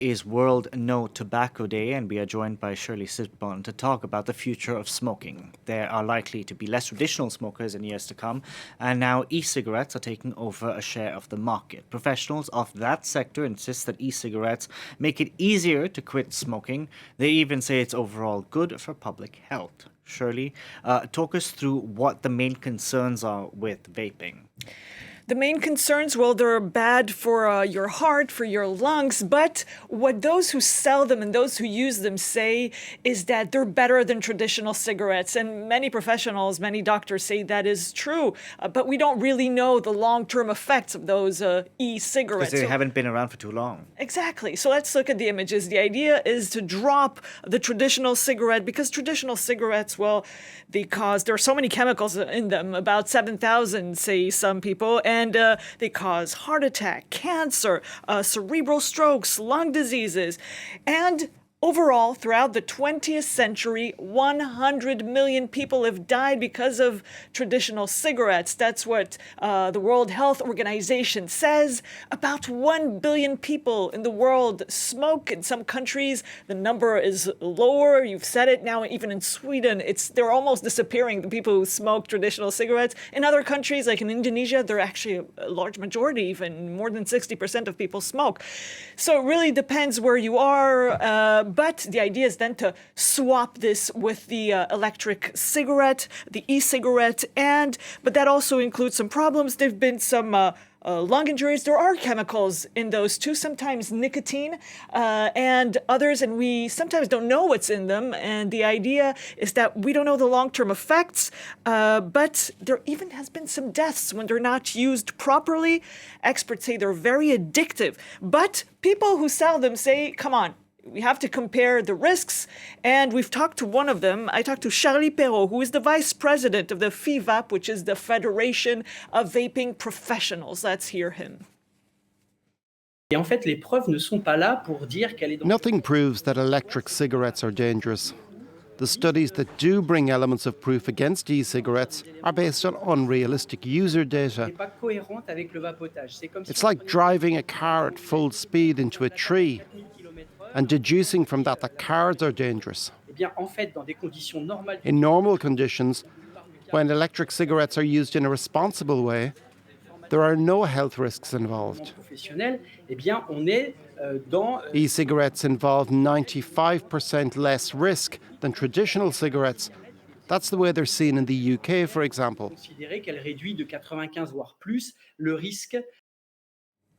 is World No Tobacco Day, and we are joined by Shirli Sitbon to talk about the future of smoking. There are likely to be less traditional smokers in years to come, and now e-cigarettes are taking over a share of the market. Professionals of that sector insist that e-cigarettes make it easier to quit smoking. They even say it's overall good for public health. Shirley, talk us through what the main concerns are with vaping. The main concerns, well, they're bad for your heart, for your lungs, but what those who sell them and those who use them say is that they're better than traditional cigarettes. And many professionals, many doctors say that is true, but we don't really know the long-term effects of those e-cigarettes. Because they haven't been around for too long. Exactly. So let's look at the images. The idea is to drop the traditional cigarette because traditional cigarettes, well, there are so many chemicals in them, about 7,000, say some people, and they cause heart attack, cancer, cerebral strokes, lung diseases, and overall, throughout the 20th century, 100 million people have died because of traditional cigarettes. That's what the World Health Organization says. About 1 billion people in the world smoke. In some countries, the number is lower. You've said it now, even in Sweden, they're almost disappearing, the people who smoke traditional cigarettes. In other countries, like in Indonesia, they're actually a large majority, even more than 60% of people smoke. So it really depends where you are. But the idea is then to swap this with the electric cigarette, the e-cigarette, but that also includes some problems. There have been some lung injuries. There are chemicals in those too, sometimes nicotine and others, and we sometimes don't know what's in them. And the idea is that we don't know the long-term effects, but there even has been some deaths when they're not used properly. Experts say they're very addictive, but people who sell them say, come on, we have to compare the risks, and we've talked to one of them. I talked to Charly Pairaud, who is the vice president of the FIVAPE, which is the Federation of Vaping Professionals. Let's hear him. Nothing proves that electric cigarettes are dangerous. The studies that do bring elements of proof against e-cigarettes are based on unrealistic user data. It's like driving a car at full speed into a tree and deducing from that cars are dangerous. In normal conditions, when electric cigarettes are used in a responsible way, there are no health risks involved. E-cigarettes involve 95% less risk than traditional cigarettes. That's the way they're seen in the UK, for example.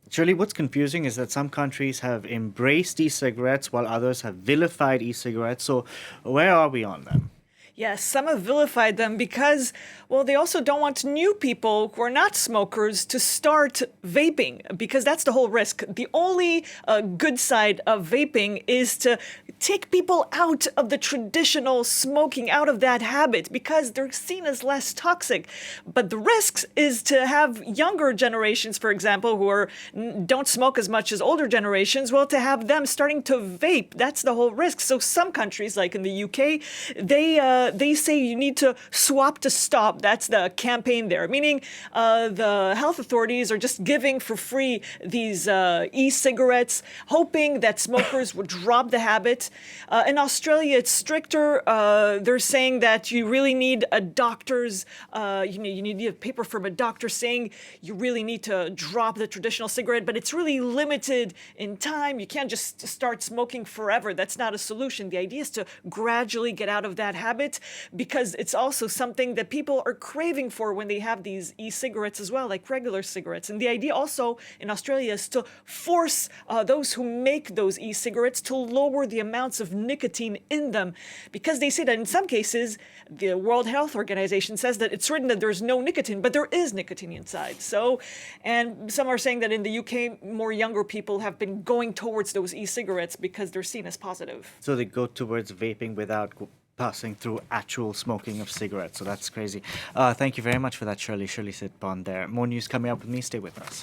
Shirley, what's confusing is that some countries have embraced e-cigarettes while others have vilified e-cigarettes. So where are we on them? Yes, some have vilified them because, well, they also don't want new people who are not smokers to start vaping, because that's the whole risk. The only good side of vaping is to take people out of the traditional smoking, out of that habit, because they're seen as less toxic. But the risk is to have younger generations, for example, who don't smoke as much as older generations, well, to have them starting to vape. That's the whole risk. So some countries, like in the UK, they say you need to swap to stop. That's the campaign there, meaning the health authorities are just giving for free these e-cigarettes, hoping that smokers would drop the habit. In Australia, it's stricter. They're saying that you really need a doctor's, you need a paper from a doctor saying you really need to drop the traditional cigarette, but it's really limited in time. You can't just start smoking forever. That's not a solution. The idea is to gradually get out of that habit, because it's also something that people are craving for when they have these e-cigarettes as well, like regular cigarettes. And the idea also in Australia is to force those who make those e-cigarettes to lower the amounts of nicotine in them, because they say that in some cases, the World Health Organization says that it's written that there's no nicotine, but there is nicotine inside. And some are saying that in the UK, more younger people have been going towards those e-cigarettes because they're seen as positive. So they go towards vaping without passing through actual smoking of cigarettes. So that's crazy. Thank you very much for that, Shirli Sitbon there. More news coming up with me. Stay with us.